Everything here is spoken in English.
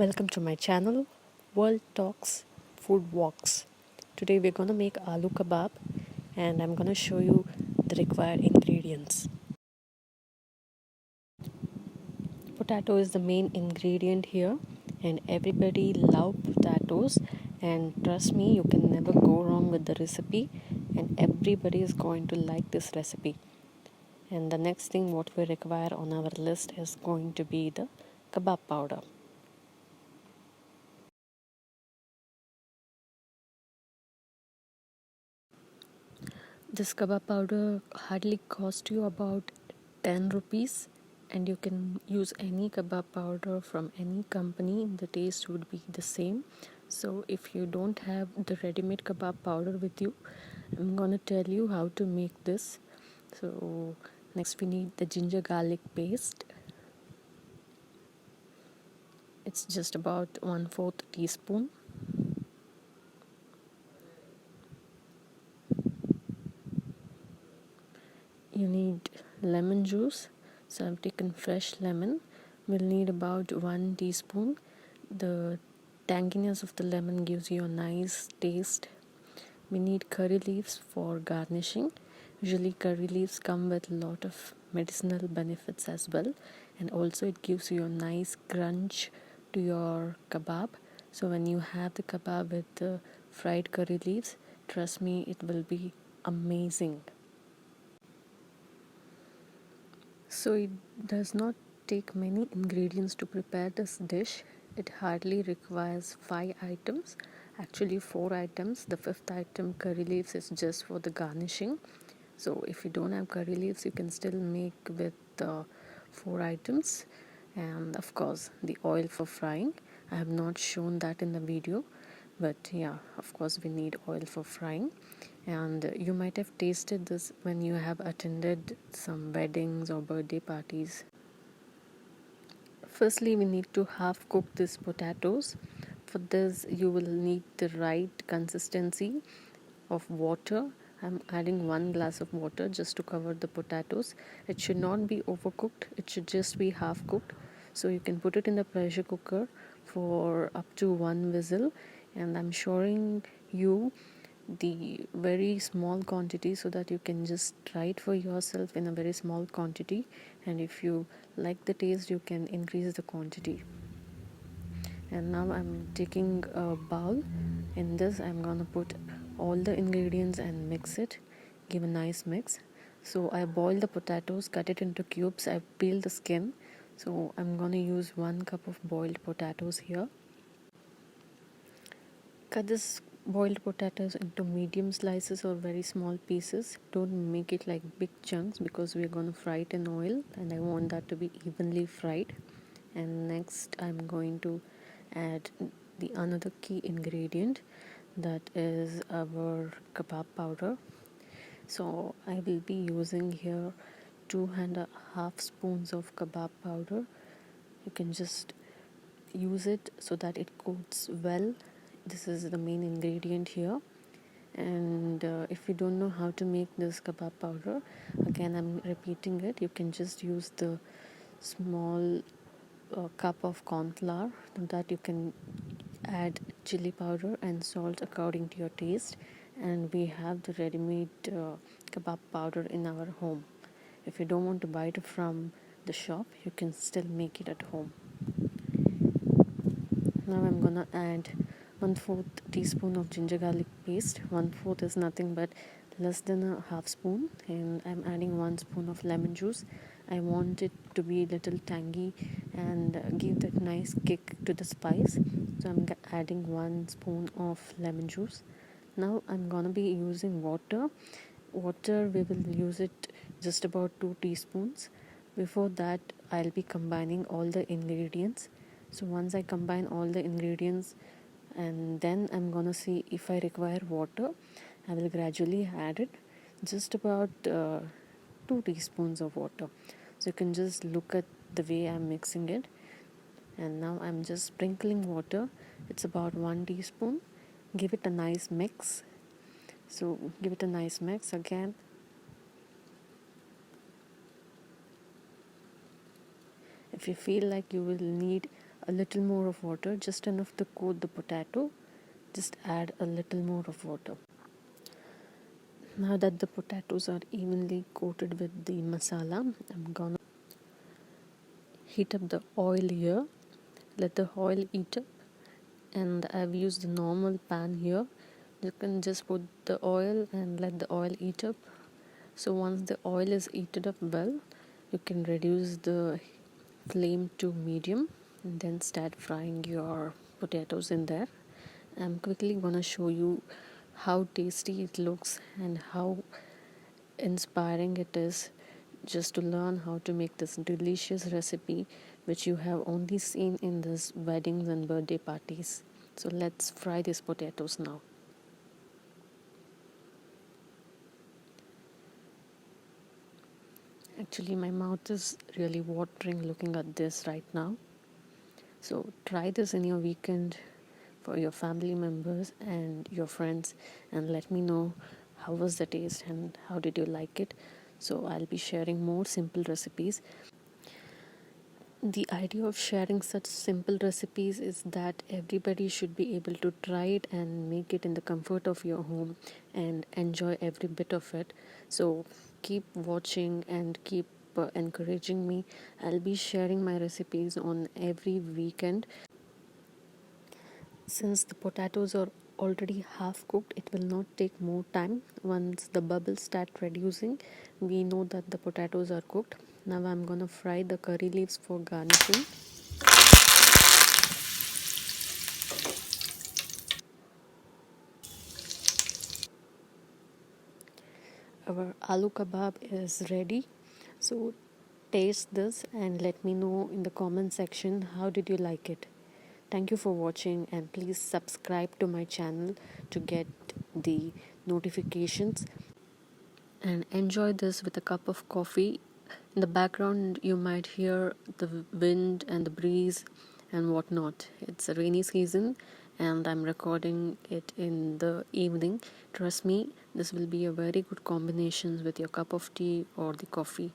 Welcome to my channel, World Talks Food Walks. Today we're gonna make aloo kebab and I'm gonna show you the required ingredients. Potato is the main ingredient here and everybody love potatoes, and trust me, you can never go wrong with the recipe and everybody is going to like this recipe. And the next thing what we require on our list is going to be the kebab powder. This kebab powder hardly cost you about 10 rupees, and you can use any kebab powder from any company. The taste would be the same. So if you don't have the ready-made kebab powder with you, I'm gonna tell you how to make this. So next we need the ginger garlic paste. It's just about 1/4 teaspoon. You need lemon juice, so I've taken fresh lemon. We'll need about 1 teaspoon. The tanginess of the lemon gives you a nice taste. We need curry leaves for garnishing. Usually curry leaves come with a lot of medicinal benefits as well, and also it gives you a nice crunch to your kebab. So when you have the kebab with the fried curry leaves, trust me, it will be amazing. So it does not take many ingredients to prepare this dish. It hardly requires 5 items, actually 4 items. The fifth item, curry leaves, is just for the garnishing. So if you don't have curry leaves, you can still make with 4 items. And of course the oil for frying. I have not shown that in the video, but yeah, of course we need oil for frying. And you might have tasted this when you have attended some weddings or birthday parties. Firstly, we need to half cook these potatoes. For this you will need the right consistency of water. I'm adding 1 glass of water just to cover the potatoes. It should not be overcooked, it should just be half cooked. So you can put it in the pressure cooker for up to 1 whistle, and I'm showing you the very small quantity so that you can just try it for yourself in a very small quantity, and if you like the taste you can increase the quantity. And now I'm taking a bowl. In this I'm gonna put all the ingredients and mix it, give a nice mix. So I boiled the potatoes, cut it into cubes, I peeled the skin. So I'm gonna use 1 cup of boiled potatoes here. Cut this boiled potatoes into medium slices or very small pieces. Don't make it like big chunks because we're going to fry it in oil and I want that to be evenly fried. And next I'm going to add the another key ingredient, that is our kebab powder. So I will be using here 2.5 spoons of kebab powder. You can just use it so that it coats well. This is the main ingredient here. And if you don't know how to make this kebab powder, again I'm repeating it, you can just use the small cup of corn flour. To that you can add chili powder and salt according to your taste, and we have the ready-made kebab powder in our home. If you don't want to buy it from the shop, you can still make it at home. Now I'm gonna add 1/4 teaspoon of ginger garlic paste. 1/4 is nothing but less than a half spoon, and I'm adding 1 spoon of lemon juice. I want it to be a little tangy and give that nice kick to the spice. So I'm adding 1 spoon of lemon juice. Now I'm gonna be using water. We will use it just about 2 teaspoons. Before that, I'll be combining all the ingredients. So once I combine all the ingredients, and then I'm gonna see if I require water, I will gradually add it, just about 2 teaspoons of water. So you can just look at the way I'm mixing it. And now I'm just sprinkling water. It's about 1 teaspoon. Give it a nice mix. So give it a nice mix again. If you feel like you will need a little more of water, just enough to coat the potato. Just add a little more of water. Now that the potatoes are evenly coated with the masala, I'm gonna heat up the oil here. Let the oil heat up, and I've used the normal pan here. You can just put the oil and let the oil heat up. So once the oil is heated up well, you can reduce the flame to medium and then start frying your potatoes in there. I'm quickly gonna show you how tasty it looks and how inspiring it is, just to learn how to make this delicious recipe which you have only seen in these weddings and birthday parties. So let's fry these potatoes now. Actually, my mouth is really watering looking at this right now. So try this in your weekend for your family members and your friends, and let me know how was the taste and how did you like it. So I'll be sharing more simple recipes. The idea of sharing such simple recipes is that everybody should be able to try it and make it in the comfort of your home and enjoy every bit of it. So keep watching and keep encouraging me. I'll be sharing my recipes on every weekend. Since the potatoes are already half cooked, it will not take more time. Once the bubbles start reducing, we know that the potatoes are cooked. Now I'm gonna fry the curry leaves for garnishing. Our aloo kebab is ready. So taste this and let me know in the comment section how did you like it. Thank you for watching, and please subscribe to my channel to get the notifications, and enjoy this with a cup of coffee. In the background you might hear the wind and the breeze and whatnot. It's a rainy season and I'm recording it in the evening. Trust me, this will be a very good combination with your cup of tea or the coffee.